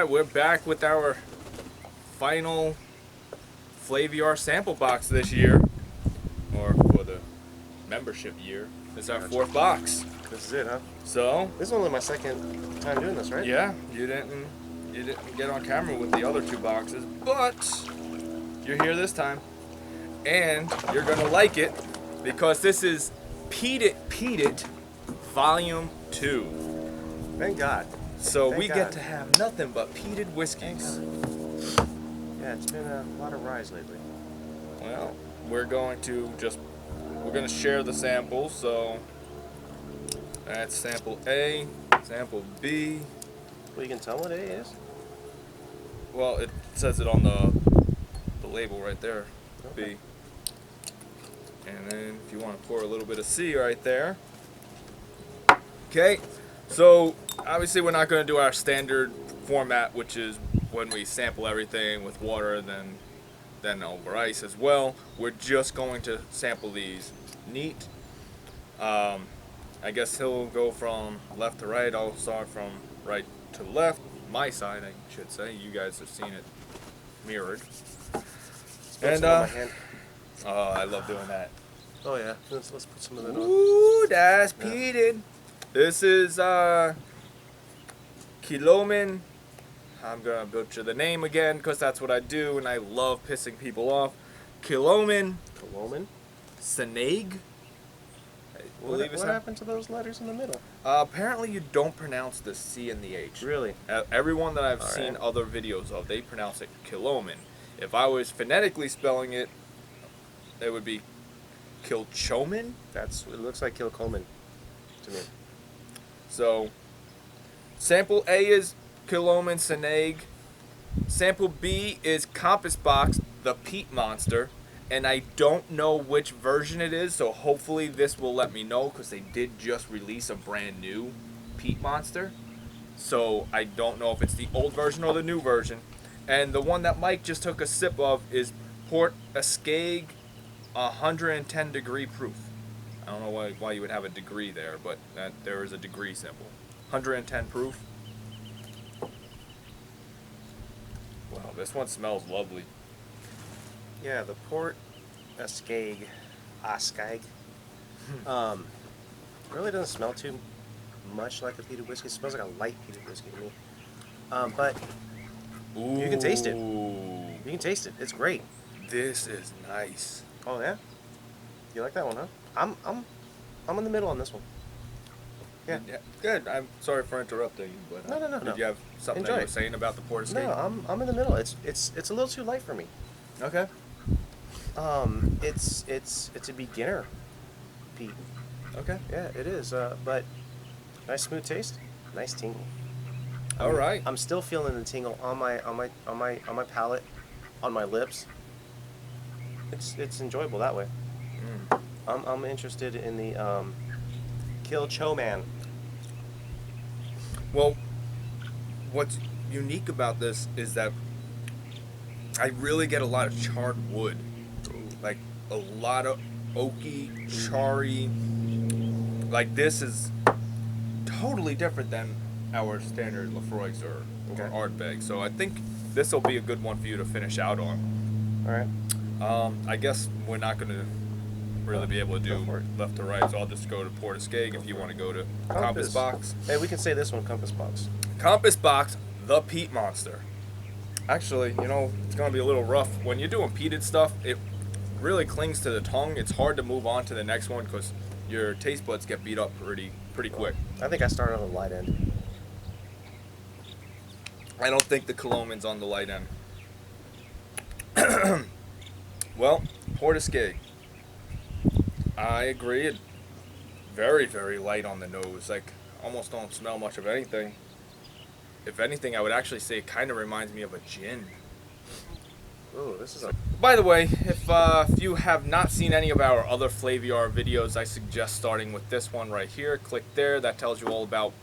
Alright, we're back with our final Flaviar sample box this year. Or for the membership year. It's our fourth box. This is it, huh? So this is only my second time doing this, right? yeah, you didn't get on camera with the other two boxes, but you're here this time. And you're gonna like it because this is Peat It Peat It Volume 2. Thank God. So Thank we God. get to have nothing but peated whiskeys. Yeah, it's been a lot of rise lately. Well, we're gonna share the samples. So that's sample A, sample B. Well, you can tell what A is. Well, it says it on the label right there, Okay. B. And then if you want to pour a little bit of C right there. Okay, so obviously we're not going to do our standard format, which is when we sample everything with water, then over ice as well. We're just going to sample these neat. I guess he'll go from left to right. I'll start from right to left. My side, I should say. You guys have seen it mirrored. And my hand. oh, I love doing that. Oh yeah, let's put some of that on. Ooh, that's peated. This is Kilchoman. I'm gonna butcher the name again because that's what I do, and I love pissing people off. Kilchoman Sanaig. What happened to those letters in the middle? Apparently, you don't pronounce the C and the H. Really? Everyone that I've seen other videos of, they pronounce it Kilchoman. If I was phonetically spelling it, it would be Kilchoman. It looks like Kilchoman to me. So, sample A is Kilchoman Sanaig. Sample B is Compass Box, the Peat Monster. And I don't know which version it is, so hopefully this will let me know because they did just release a brand new Peat Monster. So I don't know if it's the old version or the new version. And the one that Mike just took a sip of is Port Askaig 110 degree proof. I don't know why you would have a degree there, but there is a degree symbol. 110 proof. Wow, this one smells lovely. Yeah, the Port Askaig, really doesn't smell too much like a peated whiskey. It smells like a light peated whiskey to me. But you can taste it. You can taste it. It's great. This is nice. Oh yeah, you like that one, huh? I'm in the middle on this one. Yeah. Good. I'm sorry for interrupting you, but No. Did you have something that you were saying about the Port Askaig? No, I'm in the middle. It's a little too light for me. Okay. It's a beginner peat. Okay. Yeah, it is. But nice smooth taste, nice tingle. All right. I'm still feeling the tingle on my palate, on my lips. It's enjoyable that way. I'm interested in the Kilchoman. Well, what's unique about this is that I really get a lot of charred wood. Like a lot of oaky, charry. Like this is totally different than our standard Lafroix or Ardbeg. So I think this will be a good one for you to finish out on. All right. I guess we're not going to really be able to do left to right, so I'll just go to Port Askaig if you want to go to Compass Box. Hey, we can say this one, Compass Box. Compass Box, the Peat Monster. Actually, you know, it's going to be a little rough. When you're doing peated stuff, it really clings to the tongue. It's hard to move on to the next one because your taste buds get beat up pretty quick. I think I started on the light end. I don't think the Kilchoman's on the light end. Well, Port Askaig. I agree. It's very, very light on the nose. Like, almost don't smell much of anything. If anything, I would actually say it kind of reminds me of a gin. Ooh, this is a... By the way, if you have not seen any of our other Flaviar videos, I suggest starting with this one right here. Click there. That tells you all about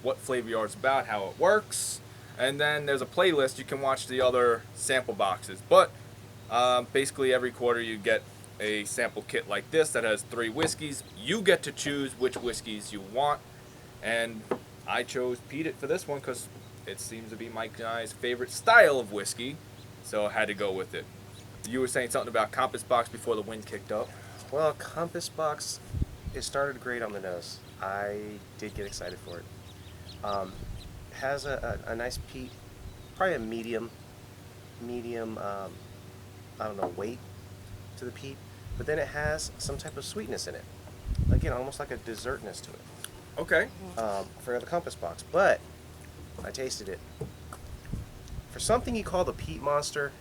what Flaviar is about, how it works. And then there's a playlist. You can watch the other sample boxes. But basically every quarter you get a sample kit like this that has 3 whiskeys. You get to choose which whiskeys you want. And I chose Peat It for this one because it seems to be Mike and I's favorite style of whiskey, so I had to go with it. You were saying something about Compass Box before the wind kicked up. Well, Compass Box, it started great on the nose. I did get excited for it. Has a nice peat, probably a medium, I don't know, weight to the peat, but then it has some type of sweetness in it. Again, almost like a dessertness to it. Okay. For the Compass Box, but I tasted it. For something you call the peat monster,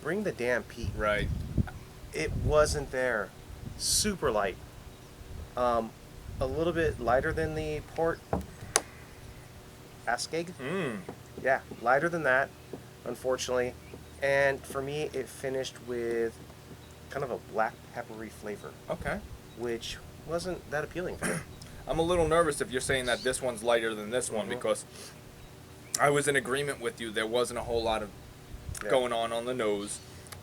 bring the damn peat. Right. It wasn't there. Super light. A little bit lighter than the port Askaig. Yeah, lighter than that, unfortunately. And for me, it finished with kind of a black peppery flavor, Okay. which wasn't that appealing for me. I'm a little nervous if you're saying that this one's lighter than this one because I was in agreement with you. There wasn't a whole lot of going on the nose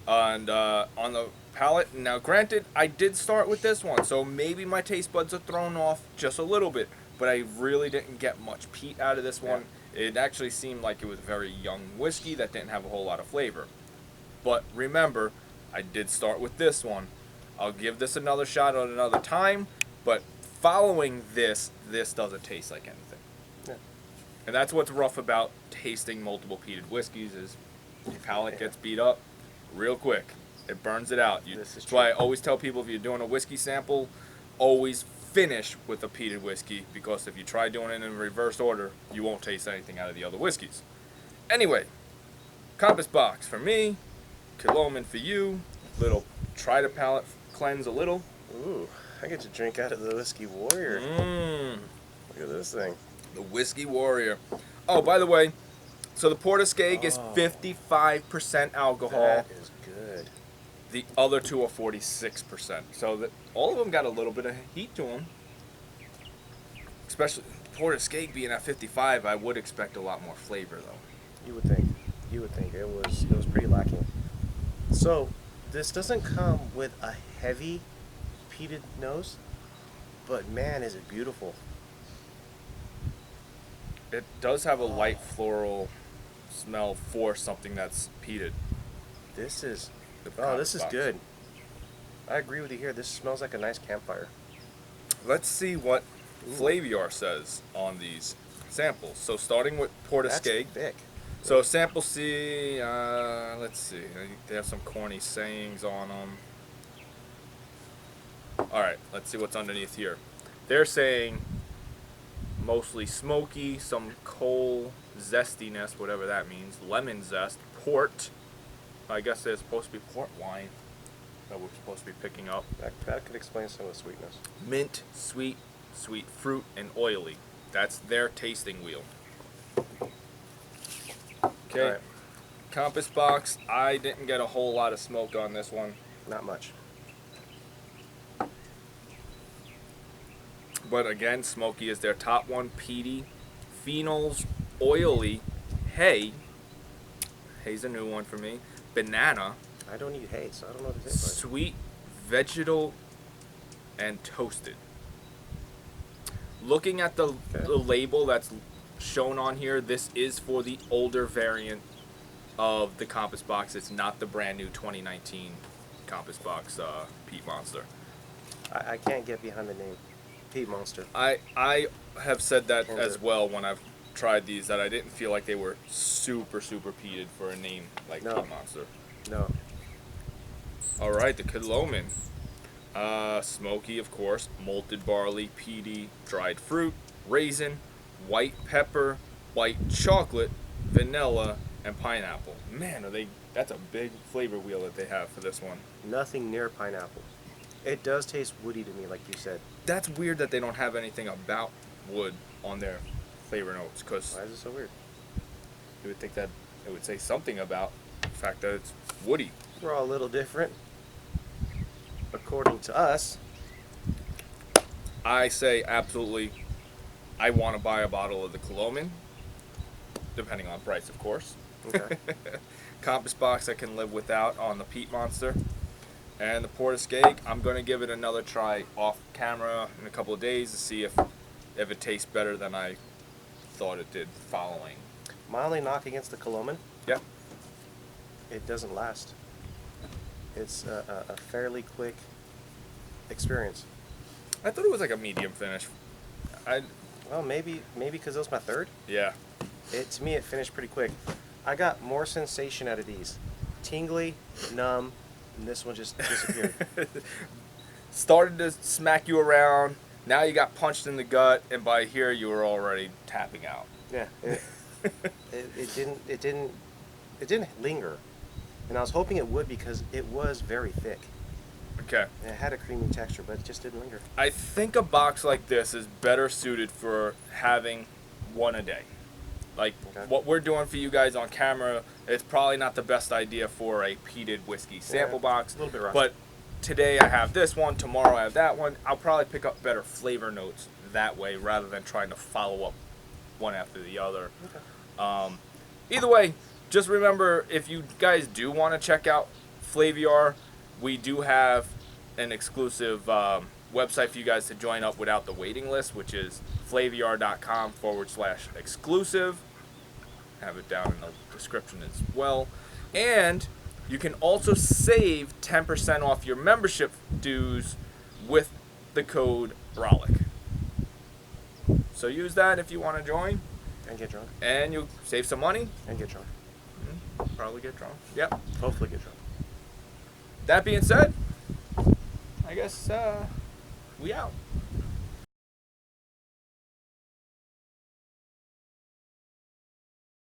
and on the palate. Now, granted, I did start with this one, so maybe my taste buds are thrown off just a little bit, but I really didn't get much peat out of this one. It actually seemed like it was a very young whiskey that didn't have a whole lot of flavor. But remember, I did start with this one. I'll give this another shot at another time, but following this doesn't taste like anything. Yeah. And that's what's rough about tasting multiple peated whiskeys is your palate gets beat up real quick. It burns it out. That's why I always tell people if you're doing a whiskey sample, always finish with a peated whiskey, because if you try doing it in reverse order, you won't taste anything out of the other whiskeys. Anyway, Compass Box for me, Kilchoman for you. Little try the palate cleanse a little. Ooh, I get to drink out of the Whiskey Warrior. Look at this thing. The Whiskey Warrior. Oh, by the way, so the Port Askaig is 55% alcohol. That is good. The other two are 46%. So that all of them got a little bit of heat to them. Especially Port Askaig being at 55, I would expect a lot more flavor though. You would think. You would think it was pretty lacking. So this doesn't come with a heavy peated nose, but man, is it beautiful. It does have a light floral smell for something that's peated. This is The this is Box. good. I agree with you here. This smells like a nice campfire. Let's see what Flaviar says on these samples. So starting with Port That's Askaig. thick. So sample C, let's see. I think they have some corny sayings on them. All right, let's see what's underneath here. They're saying mostly smoky, some coal zestiness, whatever that means, lemon zest, port. I guess there's supposed to be port wine that we're supposed to be picking up. That could explain some of the sweetness. Mint, sweet fruit, and oily. That's their tasting wheel. Okay. Alright. Compass Box, I didn't get a whole lot of smoke on this one. Not much. But again, smoky is their top one. Peaty, phenols, oily, hay. Hay's a new one for me. Banana, I don't eat hay, so I don't know what it tastes like. sweet, vegetal, and toasted. Looking at the label that's shown on here, this is for the older variant of the Compass Box. It's not the brand new 2019 Compass Box Peat Monster. I can't get behind the name. Peat Monster. I have said that Can't as do it. well when I've tried these, that I didn't feel like they were super peated for a name like No. Peat Monster. No. Alright, the Kilchoman. Smoky, of course, malted barley, peaty, dried fruit, raisin, white pepper, white chocolate, vanilla, and pineapple. Man, that's a big flavor wheel that they have for this one. Nothing near pineapple. It does taste woody to me, like you said. That's weird that they don't have anything about wood on their flavor notes, because Why is it so weird? you would think that it would say something about the fact that it's woody. We're all a little different. According to us. I say absolutely, I want to buy a bottle of the Kilchoman, depending on price, of course. Okay. Compass Box I can live without on the Peat Monster. And the Port Askaig, I'm going to give it another try off camera in a couple of days to see if it tastes better than I thought it did following. My only knock against the Kilchoman, Yeah. it doesn't last. It's a fairly quick experience. I thought it was like a medium finish. Well, maybe because it was my third. Yeah. To me, it finished pretty quick. I got more sensation out of these. Tingly, numb, and this one just disappeared. Started to smack you around. Now you got punched in the gut, and by here you were already tapping out. Yeah, it didn't linger, and I was hoping it would because it was very thick. Okay. And it had a creamy texture, but it just didn't linger. I think a box like this is better suited for having one a day. Like Okay. what we're doing for you guys on camera, it's probably not the best idea for a peated whiskey sample box. A little bit rough. But today I have this one, tomorrow I have that one. I'll probably pick up better flavor notes that way rather than trying to follow up one after the other. Okay. Either way, just remember, if you guys do want to check out Flaviar, we do have an exclusive website for you guys to join up without the waiting list, which is flaviar.com/exclusive. Have it down in the description as well. And you can also save 10% off your membership dues with the code Brolic. So use that if you want to join, And get drunk. and you'll save some money. And get drunk. Probably get drunk. Yep. Hopefully get drunk. That being said, I guess we out.